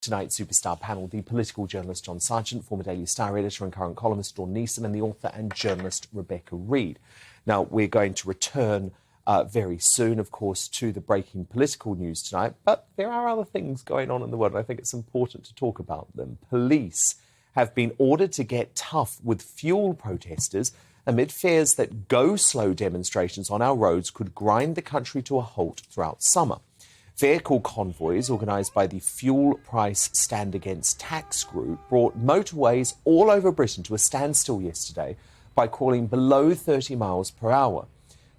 Tonight's superstar panel, the political journalist John Sargent, former Daily Star editor and current columnist Dawn Neesom, and the author and journalist Rebecca Reid. Now, we're going to return very soon, of course, to the breaking political news tonight, but there are other things going on in the world, and I think it's important to talk about them. Police have been ordered to get tough with fuel protesters amid fears that go-slow demonstrations on our roads could grind the country to a halt throughout summer. Vehicle convoys organised by the Fuel Price Stand Against Tax group brought motorways all over Britain to a standstill yesterday by crawling below 30 miles per hour.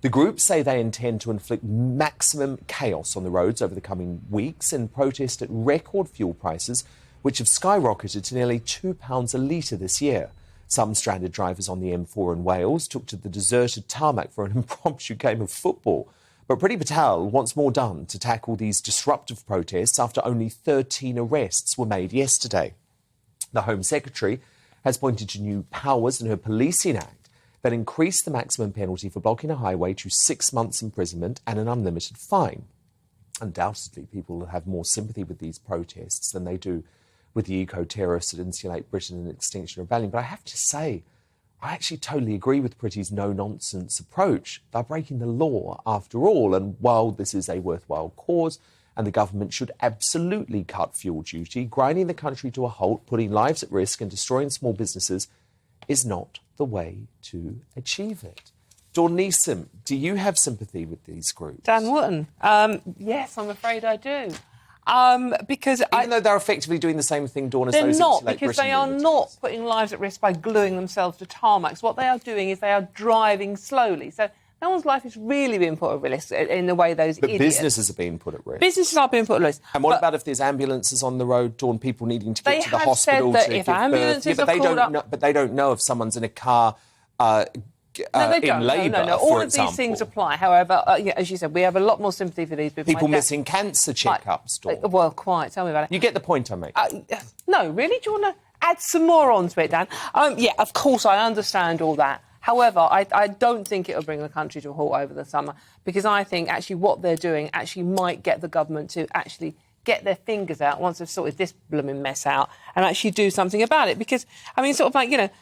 The group say they intend to inflict maximum chaos on the roads over the coming weeks in protest at record fuel prices, which have skyrocketed to nearly £2 a litre this year. Some stranded drivers on the M4 in Wales took to the deserted tarmac for an impromptu game of football. But Priti Patel wants more done to tackle these disruptive protests after only 13 arrests were made yesterday. The Home Secretary has pointed to new powers in her Policing Act that increase the maximum penalty for blocking a highway to 6 months imprisonment and an unlimited fine. Undoubtedly, people will have more sympathy with these protests than they do with the eco-terrorists that insulate Britain in Extinction Rebellion. But I have to say, I actually totally agree with Priti's no-nonsense approach. They're breaking the law, after all, and while this is a worthwhile cause and the government should absolutely cut fuel duty, grinding the country to a halt, putting lives at risk and destroying small businesses is not the way to achieve it. Dawn Neesom, do you have sympathy with these groups? Dan Wootton, yes, I'm afraid I do. Because even though they're effectively doing the same thing, Dawn, as they're those not, insulate because Britain they are units. not putting lives at risk by gluing themselves to tarmacs. What they are doing is they are driving slowly. So no one's life is really being put at risk in the way those idiots. But businesses are being put at risk. Businesses are being put at risk. And what about if there's ambulances on the road, Dawn, people needing to get to the They hospital have said that to if give ambulances birth? are called up... But they don't know if someone's in a car in labour, No. All of these things apply. However, as you said, we have a lot more sympathy for these people. People missing cancer checkups, Dawn. Well, quite. Tell me about it. You get the point I make. No, really? Do you want to add some more onto it, Dan? Yeah, of course, I understand all that. However, I don't think it will bring the country to a halt over the summer, because I think actually what they're doing actually might get the government to actually get their fingers out once they've sorted this blooming mess out and actually do something about it. Because, I mean, sort of like,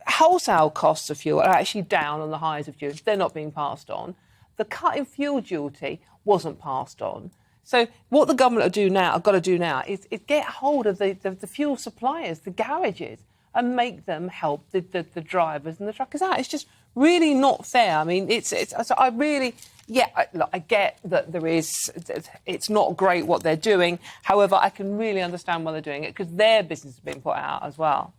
wholesale costs of fuel are actually down on the highs of fuel. They're not being passed on. The cut in fuel duty wasn't passed on. So what the government have got to do now is get hold of the fuel suppliers, the garages, and make them help the drivers and the truckers out. It's just really not fair. I mean, I get that it's not great what they're doing. However, I can really understand why they're doing it, because their business has been put out as well.